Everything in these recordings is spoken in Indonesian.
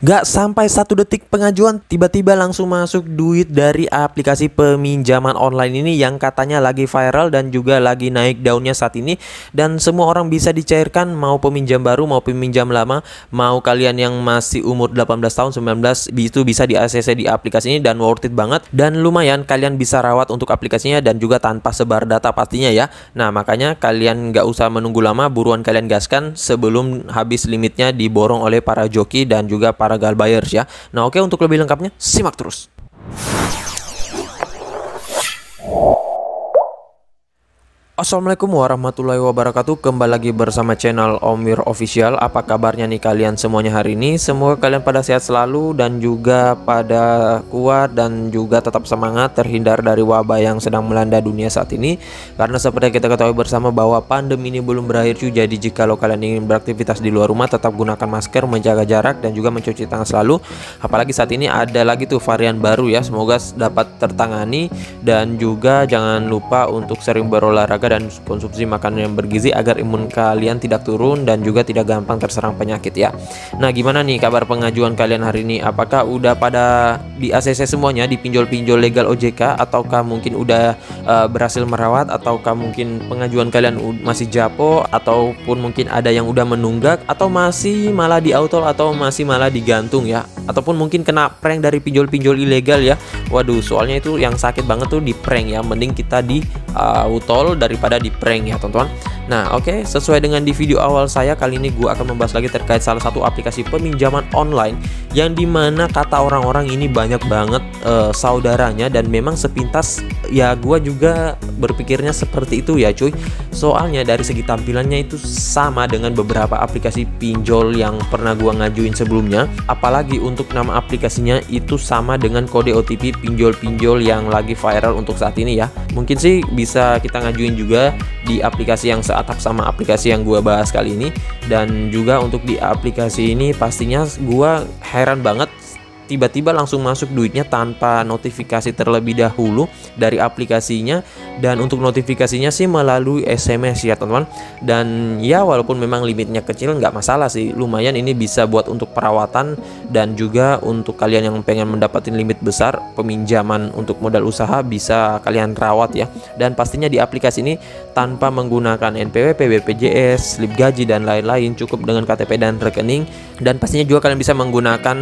Gak sampai 1 detik pengajuan, tiba-tiba langsung masuk duit dari aplikasi peminjaman online ini yang katanya lagi viral dan juga lagi naik daunnya saat ini. Dan semua orang bisa dicairkan, mau peminjam baru, mau peminjam lama, mau kalian yang masih umur 18 tahun, 19, itu bisa di ACC di aplikasi ini dan worth it banget. Dan lumayan kalian bisa rawat untuk aplikasinya dan juga tanpa sebar data pastinya ya. Nah makanya kalian gak usah menunggu lama, buruan kalian gaskan sebelum habis limitnya diborong oleh para joki dan juga para gal buyers ya. Nah oke, untuk lebih lengkapnya simak terus. Assalamualaikum warahmatullahi wabarakatuh. Kembali lagi bersama channel Om Wir Official. Apa kabarnya nih kalian semuanya hari ini? Semoga kalian pada sehat selalu dan juga pada kuat dan juga tetap semangat terhindar dari wabah yang sedang melanda dunia saat ini. Karena seperti kita ketahui bersama bahwa pandemi ini belum berakhir cuy. Jadi jikalau kalian ingin beraktivitas di luar rumah, tetap gunakan masker, menjaga jarak dan juga mencuci tangan selalu. Apalagi saat ini ada lagi tuh varian baru ya. Semoga dapat tertangani dan juga jangan lupa untuk sering berolahraga dan konsumsi makanan yang bergizi agar imun kalian tidak turun dan juga tidak gampang terserang penyakit ya. Nah gimana nih kabar pengajuan kalian hari ini? Apakah udah pada di ACC semuanya, di pinjol-pinjol legal OJK, ataukah mungkin udah berhasil merawat, ataukah mungkin pengajuan kalian masih japo, ataupun mungkin ada yang udah menunggak, atau masih malah di auto, atau masih malah digantung ya, ataupun mungkin kena prank dari pinjol-pinjol ilegal ya. Waduh, soalnya itu yang sakit banget tuh di prank ya. Mending kita di autol daripada di prank ya teman-teman. Nah oke, sesuai dengan di video awal saya, kali ini gue akan membahas lagi terkait salah satu aplikasi peminjaman online yang dimana kata orang-orang ini banyak banget saudaranya, dan memang sepintas ya gue juga berpikirnya seperti itu ya cuy. Soalnya dari segi tampilannya itu sama dengan beberapa aplikasi pinjol yang pernah gue ngajuin sebelumnya. Apalagi untuk nama aplikasinya itu sama dengan kode OTP pinjol-pinjol yang lagi viral untuk saat ini ya. Mungkin sih bisa kita ngajuin juga di aplikasi yang seatap sama aplikasi yang gua bahas kali ini. Dan juga untuk di aplikasi ini pastinya gua heran banget tiba-tiba langsung masuk duitnya tanpa notifikasi terlebih dahulu dari aplikasinya. Dan untuk notifikasinya sih melalui SMS ya teman-teman. Dan ya walaupun memang limitnya kecil nggak masalah sih, lumayan ini bisa buat untuk perawatan dan juga untuk kalian yang pengen mendapatkan limit besar peminjaman untuk modal usaha bisa kalian rawat ya. Dan pastinya di aplikasi ini tanpa menggunakan NPWP, BPJS, slip gaji dan lain-lain, cukup dengan KTP dan rekening. Dan pastinya juga kalian bisa menggunakan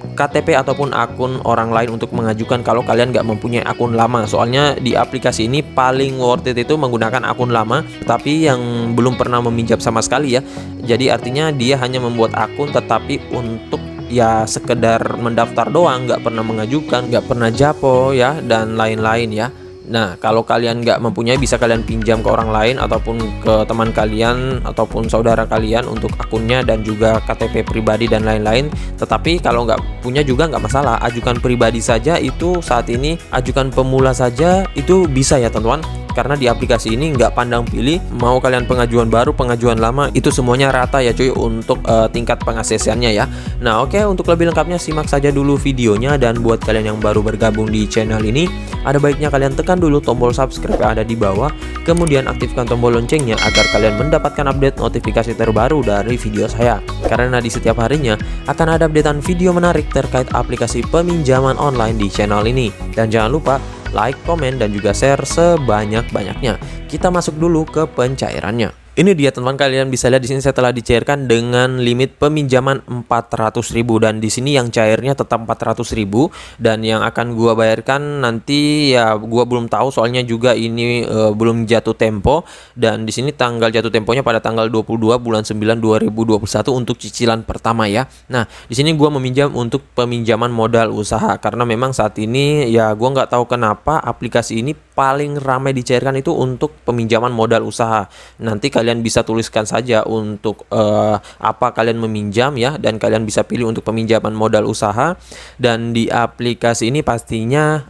KTP ataupun akun orang lain untuk mengajukan kalau kalian nggak mempunyai akun lama. Soalnya di aplikasi ini paling worth it itu menggunakan akun lama tapi yang belum pernah meminjam sama sekali ya. Jadi artinya dia hanya membuat akun tetapi untuk ya sekedar mendaftar doang, nggak pernah mengajukan, nggak pernah japo ya dan lain-lain ya. Nah kalau kalian nggak mempunyai, bisa kalian pinjam ke orang lain ataupun ke teman kalian ataupun saudara kalian untuk akunnya dan juga KTP pribadi dan lain-lain. Tetapi kalau nggak punya juga nggak masalah, ajukan pribadi saja itu saat ini, ajukan pemula saja itu bisa ya teman-teman. Karena di aplikasi ini nggak pandang pilih, mau kalian pengajuan baru, pengajuan lama, itu semuanya rata ya cuy untuk tingkat pengaksesiannya ya. Nah oke, untuk lebih lengkapnya simak saja dulu videonya. Dan buat kalian yang baru bergabung di channel ini, ada baiknya kalian tekan dulu tombol subscribe yang ada di bawah, kemudian aktifkan tombol loncengnya agar kalian mendapatkan update notifikasi terbaru dari video saya. Karena di setiap harinya akan ada updatean video menarik terkait aplikasi peminjaman online di channel ini. Dan jangan lupa like, komen, dan juga share sebanyak-banyaknya. Kita masuk dulu ke pencairannya. Ini dia teman-teman, kalian bisa lihat di sini saya telah dicairkan dengan limit peminjaman 400.000, dan di sini yang cairnya tetap 400.000, dan yang akan gua bayarkan nanti ya gua belum tahu, soalnya juga ini belum jatuh tempo. Dan di sini tanggal jatuh temponya pada tanggal 22 bulan 9 2021 untuk cicilan pertama ya. Nah, di sini gua meminjam untuk peminjaman modal usaha karena memang saat ini ya gua nggak tahu kenapa aplikasi ini paling ramai dicairkan itu untuk peminjaman modal usaha. Nanti kalian bisa tuliskan saja untuk apa kalian meminjam ya, dan kalian bisa pilih untuk peminjaman modal usaha. Dan di aplikasi ini pastinya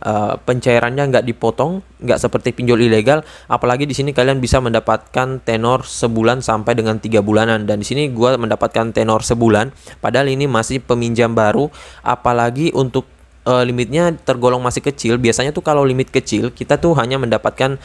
pencairannya nggak dipotong, nggak seperti pinjol ilegal. Apalagi di sini kalian bisa mendapatkan tenor sebulan sampai dengan 3 bulanan. Dan di sini gua mendapatkan tenor sebulan, padahal ini masih peminjam baru. Apalagi untuk limitnya tergolong masih kecil. Biasanya tuh kalau limit kecil kita tuh hanya mendapatkan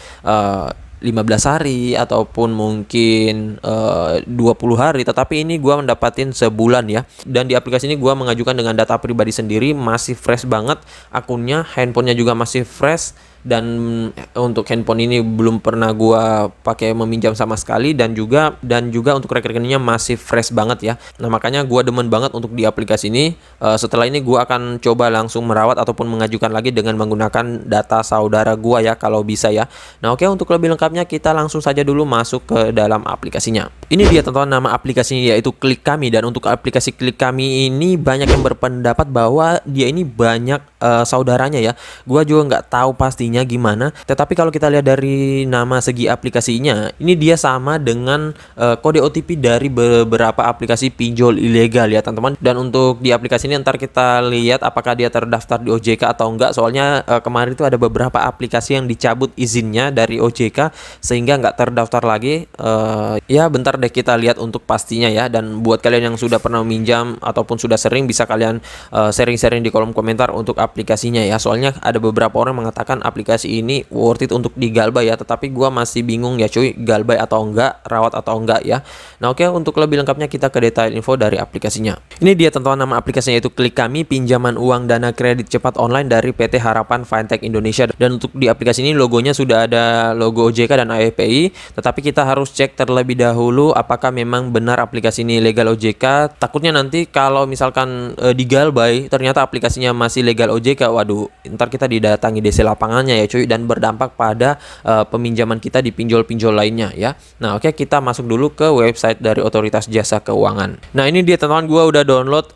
15 hari ataupun mungkin 20 hari, tetapi ini gua mendapatin sebulan ya. Dan di aplikasi ini gua mengajukan dengan data pribadi sendiri, masih fresh banget akunnya, handphonenya juga masih fresh, dan untuk handphone ini belum pernah gua pakai meminjam sama sekali, dan juga untuk rekeningnya masih fresh banget ya. Nah, makanya gua demen banget untuk di aplikasi ini. Setelah ini gua akan coba langsung merawat ataupun mengajukan lagi dengan menggunakan data saudara gua ya, kalau bisa ya. Nah, oke, untuk lebih lengkapnya kita langsung saja dulu masuk ke dalam aplikasinya. Ini dia teman-teman, nama aplikasinya yaitu Klik Kami. Dan untuk aplikasi Klik Kami ini banyak yang berpendapat bahwa dia ini banyak saudaranya ya. Gua juga nggak tahu pastinya gimana, tetapi kalau kita lihat dari nama segi aplikasinya, ini dia sama dengan kode OTP dari beberapa aplikasi pinjol ilegal ya teman-teman. Dan untuk di aplikasi ini ntar kita lihat apakah dia terdaftar di OJK atau enggak. Soalnya kemarin itu ada beberapa aplikasi yang dicabut izinnya dari OJK sehingga nggak terdaftar lagi. Ya bentar deh kita lihat untuk pastinya ya. Dan buat kalian yang sudah pernah meminjam ataupun sudah sering, bisa kalian sharing-sharing di kolom komentar untuk aplikasinya ya. Soalnya ada beberapa orang mengatakan aplikasi ini worth it untuk digalbay ya, tetapi gua masih bingung ya cuy, galbay atau enggak, rawat atau enggak ya. Nah, oke, untuk lebih lengkapnya kita ke detail info dari aplikasinya. Ini dia teman-teman, nama aplikasinya yaitu Klik Kami, pinjaman uang dana kredit cepat online dari PT Harapan Fintech Indonesia. Dan untuk di aplikasi ini logonya sudah ada logo OJK dan AFPI, tetapi kita harus cek terlebih dahulu apakah memang benar aplikasi ini legal OJK. Takutnya nanti kalau misalkan digalbay ternyata aplikasinya masih legal OJK, waduh, ntar kita didatangi DC lapangannya ya cuy, dan berdampak pada peminjaman kita di pinjol-pinjol lainnya ya. Nah, oke, kita masuk dulu ke website dari Otoritas Jasa Keuangan. Nah, ini dia teman-teman, gua udah download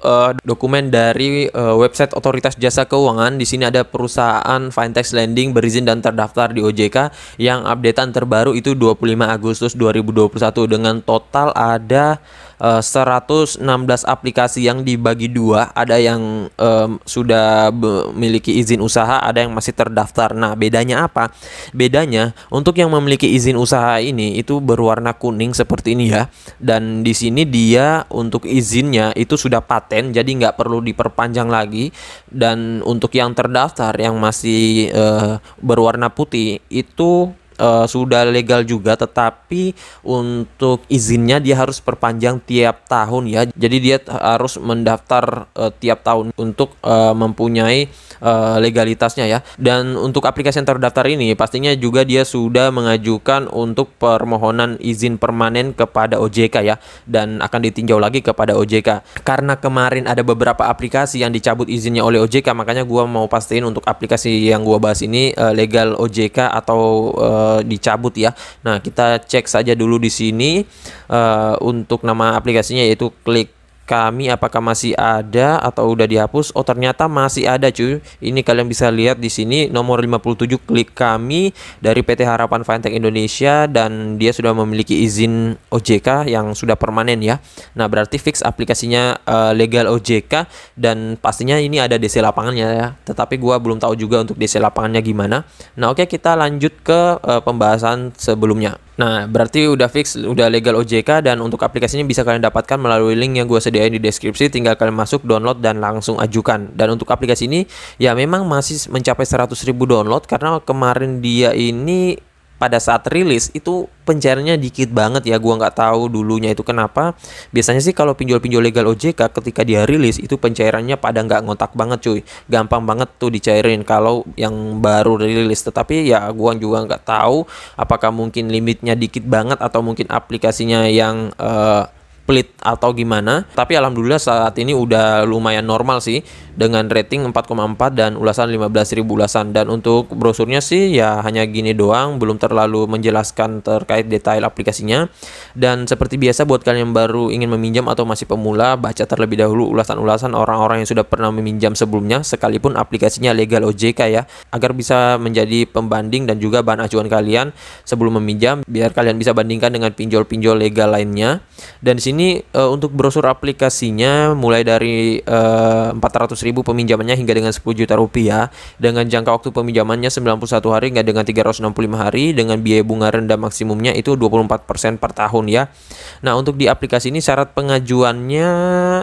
dokumen dari website Otoritas Jasa Keuangan. Di sini ada perusahaan fintech lending berizin dan terdaftar di OJK yang updatean terbaru itu 25 Agustus 2021 dengan total ada 116 aplikasi yang dibagi dua. Ada yang sudah memiliki izin usaha, ada yang masih terdaftar. Nah, bedanya apa? Bedanya untuk yang memiliki izin usaha ini itu berwarna kuning seperti ini ya. Dan di sini dia untuk izinnya itu sudah paten, jadi nggak perlu diperpanjang lagi. Dan untuk yang terdaftar yang masih berwarna putih itu sudah legal juga, tetapi untuk izinnya dia harus perpanjang tiap tahun ya. Jadi dia harus mendaftar tiap tahun untuk mempunyai legalitasnya ya. Dan untuk aplikasi yang terdaftar ini pastinya juga dia sudah mengajukan untuk permohonan izin permanen kepada OJK ya, dan akan ditinjau lagi kepada OJK. Karena kemarin ada beberapa aplikasi yang dicabut izinnya oleh OJK, makanya gua mau pastiin untuk aplikasi yang gua bahas ini legal OJK atau dicabut ya. Nah, kita cek saja dulu di sini untuk nama aplikasinya yaitu Klik Kami, apakah masih ada atau udah dihapus. Oh, ternyata masih ada cuy. Ini kalian bisa lihat di sini nomor 57 Klik Kami dari PT Harapan Fintech Indonesia, dan dia sudah memiliki izin OJK yang sudah permanen ya. Nah, berarti fix aplikasinya legal OJK, dan pastinya ini ada DC lapangannya ya. Tetapi gua belum tahu juga untuk DC lapangannya gimana. Nah, oke, kita lanjut ke pembahasan sebelumnya. Nah, berarti udah fix, udah legal OJK, dan untuk aplikasinya bisa kalian dapatkan melalui link yang gue sediain di deskripsi. Tinggal kalian masuk, download, dan langsung ajukan. Dan untuk aplikasi ini ya memang masih mencapai 100.000 download, karena kemarin dia ini pada saat rilis itu pencairannya dikit banget ya. Gua nggak tahu dulunya itu kenapa. Biasanya sih kalau pinjol-pinjol legal OJK ketika dia rilis itu pencairannya pada nggak ngotak banget cuy, gampang banget tuh dicairin kalau yang baru rilis. Tetapi ya gua juga nggak tahu apakah mungkin limitnya dikit banget atau mungkin aplikasinya yang pelit atau gimana. Tapi alhamdulillah saat ini udah lumayan normal sih, dengan rating 4,4 dan ulasan 15.000 ulasan. Dan untuk brosurnya sih ya hanya gini doang, belum terlalu menjelaskan terkait detail aplikasinya. Dan seperti biasa buat kalian yang baru ingin meminjam atau masih pemula, baca terlebih dahulu ulasan-ulasan orang-orang yang sudah pernah meminjam sebelumnya, sekalipun aplikasinya legal OJK ya, agar bisa menjadi pembanding dan juga bahan acuan kalian sebelum meminjam, biar kalian bisa bandingkan dengan pinjol-pinjol legal lainnya. Dan di sini sini untuk brosur aplikasinya mulai dari 400.000 peminjamannya hingga dengan 10 juta rupiah, dengan jangka waktu peminjamannya 91 hari hingga dengan 365 hari, dengan biaya bunga rendah maksimumnya itu 24% per tahun ya. Nah, untuk di aplikasi ini syarat pengajuannya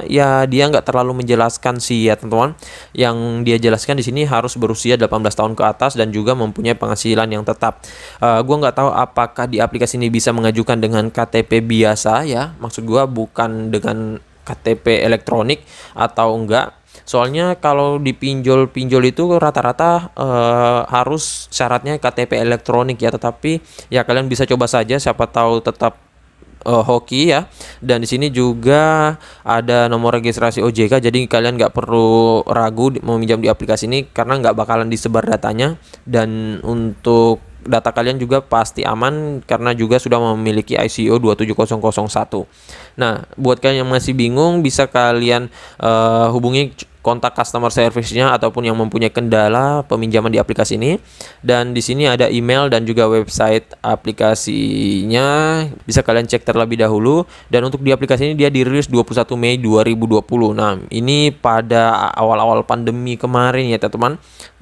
ya dia nggak terlalu menjelaskan sih ya teman-teman. Yang dia jelaskan di sini harus berusia 18 tahun ke atas dan juga mempunyai penghasilan yang tetap. Gua nggak tahu apakah di aplikasi ini bisa mengajukan dengan KTP biasa ya, maksud gua bukan dengan KTP elektronik atau enggak. Soalnya kalau di pinjol-pinjol itu rata-rata harus syaratnya KTP elektronik ya, tetapi ya kalian bisa coba saja, siapa tahu tetap hoki ya. Dan di sini juga ada nomor registrasi OJK, jadi kalian nggak perlu ragu meminjam di aplikasi ini karena nggak bakalan disebar datanya, dan untuk data kalian juga pasti aman karena juga sudah memiliki ISO 27001. Nah, buat kalian yang masih bingung bisa kalian hubungi kontak customer service-nya ataupun yang mempunyai kendala peminjaman di aplikasi ini. Dan di sini ada email dan juga website aplikasinya, bisa kalian cek terlebih dahulu. Dan untuk di aplikasi ini dia dirilis 21 Mei 2020. Nah, ini pada awal-awal pandemi kemarin ya teman-teman.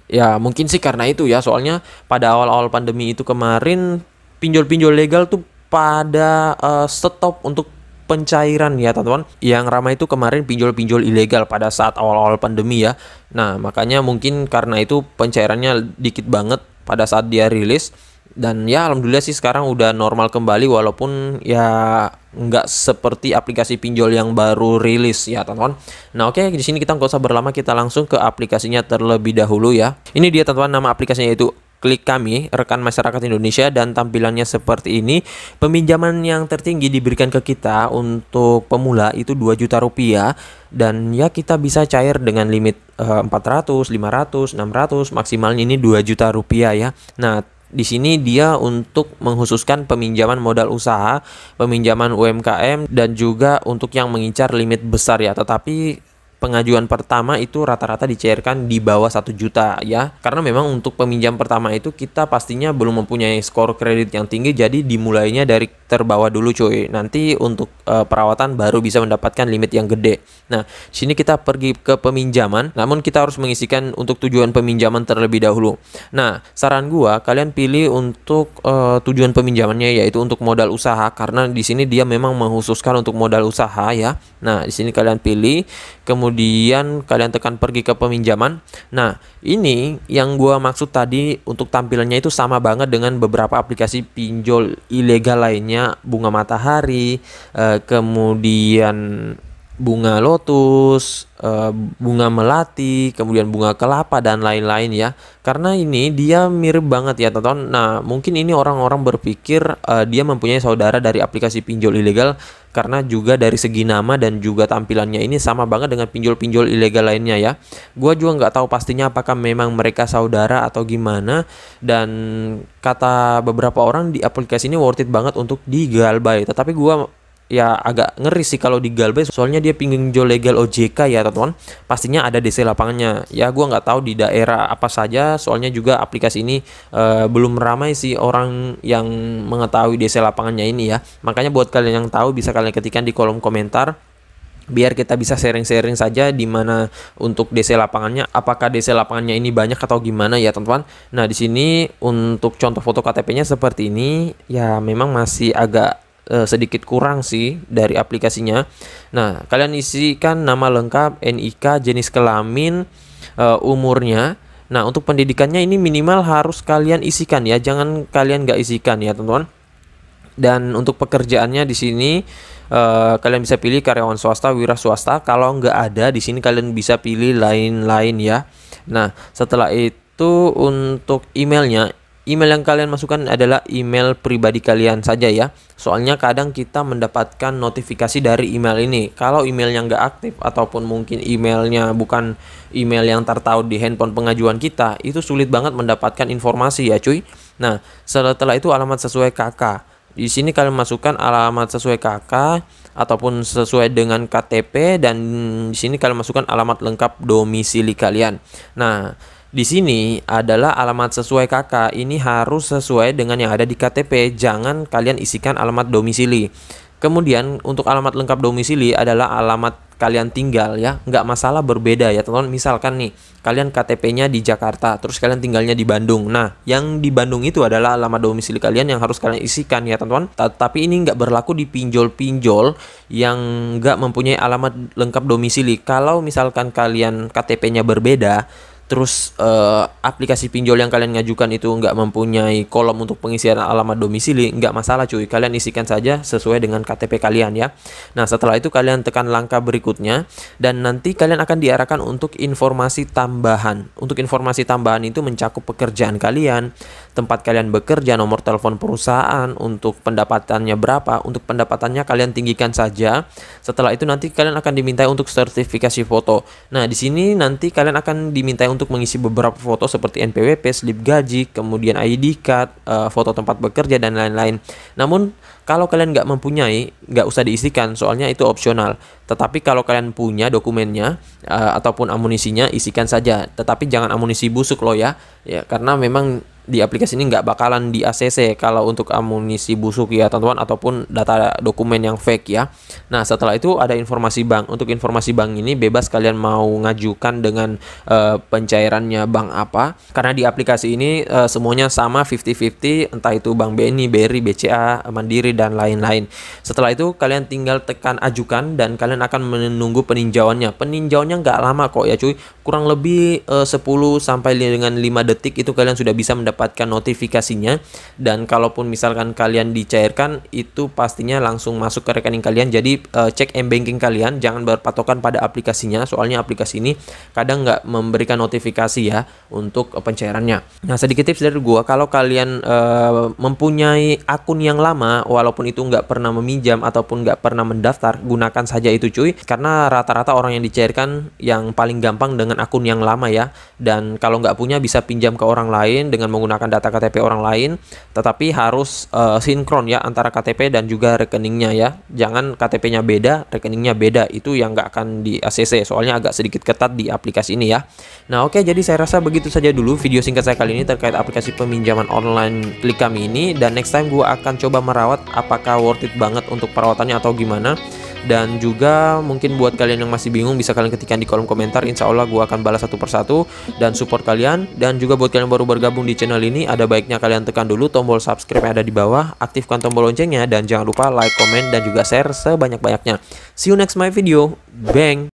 Ya mungkin sih karena itu ya, soalnya pada awal-awal pandemi itu kemarin pinjol-pinjol legal tuh pada stop untuk pencairan ya teman-teman. Yang ramai itu kemarin pinjol-pinjol ilegal pada saat awal-awal pandemi ya. Nah, makanya mungkin karena itu pencairannya dikit banget pada saat dia rilis. Dan ya alhamdulillah sih sekarang udah normal kembali, walaupun ya nggak seperti aplikasi pinjol yang baru rilis ya teman-teman. Nah oke, di sini kita nggak usah berlama, kita langsung ke aplikasinya terlebih dahulu ya. Ini dia teman-teman, nama aplikasinya yaitu Klik Kami, Rekan Masyarakat Indonesia, dan tampilannya seperti ini. Peminjaman yang tertinggi diberikan ke kita untuk pemula itu 2 juta rupiah, dan ya kita bisa cair dengan limit 400, 500, 600, maksimalnya ini 2 juta rupiah ya. Nah, di sini dia untuk mengkhususkan peminjaman modal usaha, peminjaman UMKM, dan juga untuk yang mengincar limit besar ya. Tetapi pengajuan pertama itu rata-rata dicairkan di bawah 1 juta ya. Karena memang untuk peminjam pertama itu kita pastinya belum mempunyai skor kredit yang tinggi, jadi dimulainya dari terbawah dulu cuy. Nanti untuk perawatan baru bisa mendapatkan limit yang gede. Nah, sini kita pergi ke peminjaman, namun kita harus mengisikan untuk tujuan peminjaman terlebih dahulu. Nah, saran gua kalian pilih untuk tujuan peminjamannya yaitu untuk modal usaha, karena di sini dia memang mengkhususkan untuk modal usaha ya. Nah, di sini kalian pilih, kemudian kalian tekan pergi ke peminjaman. Nah, ini yang gua maksud tadi, untuk tampilannya itu sama banget dengan beberapa aplikasi pinjol ilegal lainnya, Bunga Matahari, kemudian Bunga Lotus, Bunga Melati, kemudian Bunga Kelapa, dan lain-lain ya. Karena ini dia mirip banget ya teman-teman. Nah, mungkin ini orang-orang berpikir dia mempunyai saudara dari aplikasi pinjol ilegal, karena juga dari segi nama dan juga tampilannya ini sama banget dengan pinjol-pinjol ilegal lainnya ya. Gua juga nggak tahu pastinya apakah memang mereka saudara atau gimana. Dan kata beberapa orang di aplikasi ini worth it banget untuk digalbay. Tetapi gua ya agak ngeri sih kalau digalbay, soalnya dia pinjol legal OJK ya teman-teman. Pastinya ada DC lapangannya ya. Gua nggak tahu di daerah apa saja, soalnya juga aplikasi ini belum ramai sih orang yang mengetahui DC lapangannya ini ya. Makanya buat kalian yang tahu bisa kalian ketikkan di kolom komentar, biar kita bisa sharing-sharing saja di mana untuk DC lapangannya, apakah DC lapangannya ini banyak atau gimana ya teman-teman. Nah, di sini untuk contoh foto KTP-nya seperti ini ya, memang masih agak sedikit kurang sih dari aplikasinya. Nah, kalian isikan nama lengkap, NIK, jenis kelamin, umurnya. Nah, untuk pendidikannya ini minimal harus kalian isikan ya, jangan kalian nggak isikan ya teman-teman. Dan untuk pekerjaannya di sini kalian bisa pilih karyawan swasta, wira swasta. Kalau nggak ada di sini kalian bisa pilih lain-lain ya. Nah, setelah itu untuk emailnya, email yang kalian masukkan adalah email pribadi kalian saja ya. Soalnya kadang kita mendapatkan notifikasi dari email ini. Kalau emailnya nggak aktif ataupun mungkin emailnya bukan email yang tertaut di handphone pengajuan kita, itu sulit banget mendapatkan informasi ya cuy. Nah, setelah itu alamat sesuai KK. Di sini kalian masukkan alamat sesuai KK ataupun sesuai dengan KTP, dan di sini kalian masukkan alamat lengkap domisili kalian. Nah, di sini adalah alamat sesuai KK, ini harus sesuai dengan yang ada di KTP. Jangan kalian isikan alamat domisili. Kemudian untuk alamat lengkap domisili adalah alamat kalian tinggal ya, nggak masalah berbeda ya teman-teman. Misalkan nih kalian KTP-nya di Jakarta, terus kalian tinggalnya di Bandung. Nah, yang di Bandung itu adalah alamat domisili kalian yang harus kalian isikan ya teman-teman. Tapi ini nggak berlaku di pinjol-pinjol yang nggak mempunyai alamat lengkap domisili. Kalau misalkan kalian KTP-nya berbeda, terus aplikasi pinjol yang kalian ngajukan itu nggak mempunyai kolom untuk pengisian alamat domisili, nggak masalah cuy, kalian isikan saja sesuai dengan KTP kalian ya. Nah, setelah itu kalian tekan langkah berikutnya dan nanti kalian akan diarahkan untuk informasi tambahan. Untuk informasi tambahan itu mencakup pekerjaan kalian, tempat kalian bekerja, nomor telepon perusahaan, untuk pendapatannya berapa. Untuk pendapatannya kalian tinggikan saja. Setelah itu nanti kalian akan dimintai untuk sertifikasi foto. Nah, di sini nanti kalian akan dimintai untuk mengisi beberapa foto seperti NPWP, slip gaji, kemudian ID card, foto tempat bekerja, dan lain-lain. Namun kalau kalian nggak mempunyai, nggak usah diisikan, soalnya itu opsional. Tetapi kalau kalian punya dokumennya ataupun amunisinya, isikan saja. Tetapi jangan amunisi busuk loh ya, karena memang di aplikasi ini nggak bakalan di ACC kalau untuk amunisi busuk ya teman-teman, ataupun data dokumen yang fake ya. Nah, setelah itu ada informasi bank. Untuk informasi bank ini bebas kalian mau ngajukan dengan pencairannya bank apa, karena di aplikasi ini semuanya sama 50-50, entah itu Bank BNI, BRI, BCA, Mandiri, dan lain-lain. Setelah itu kalian tinggal tekan ajukan dan kalian akan menunggu peninjauannya. Peninjauannya nggak lama kok ya cuy, kurang lebih 10 sampai dengan 5 detik itu kalian sudah bisa mendapatkan notifikasinya. Dan kalaupun misalkan kalian dicairkan, itu pastinya langsung masuk ke rekening kalian. Jadi cek m-banking kalian, jangan berpatokan pada aplikasinya, soalnya aplikasi ini kadang nggak memberikan notifikasi ya untuk pencairannya. Nah, sedikit tips dari gua, kalau kalian mempunyai akun yang lama, walaupun itu nggak pernah meminjam ataupun nggak pernah mendaftar, gunakan saja itu cuy, karena rata-rata orang yang dicairkan yang paling gampang dengan akun yang lama ya. Dan kalau nggak punya bisa pinjam ke orang lain dengan menggunakan data KTP orang lain, tetapi harus sinkron ya antara KTP dan juga rekeningnya ya. Jangan KTP-nya beda, rekeningnya beda, itu yang nggak akan di ACC, soalnya agak sedikit ketat di aplikasi ini ya. Nah, oke, jadi saya rasa begitu saja dulu video singkat saya kali ini terkait aplikasi peminjaman online Klik Kami ini, dan next time gue akan coba merawat apakah worth it banget untuk perawatannya atau gimana. Dan juga mungkin buat kalian yang masih bingung bisa kalian ketikkan di kolom komentar, insya Allah gue akan balas satu persatu dan support kalian. Dan juga buat kalian baru bergabung di channel ini, ada baiknya kalian tekan dulu tombol subscribe yang ada di bawah, aktifkan tombol loncengnya, dan jangan lupa like, komen, dan juga share sebanyak-banyaknya. See you next my video, bang.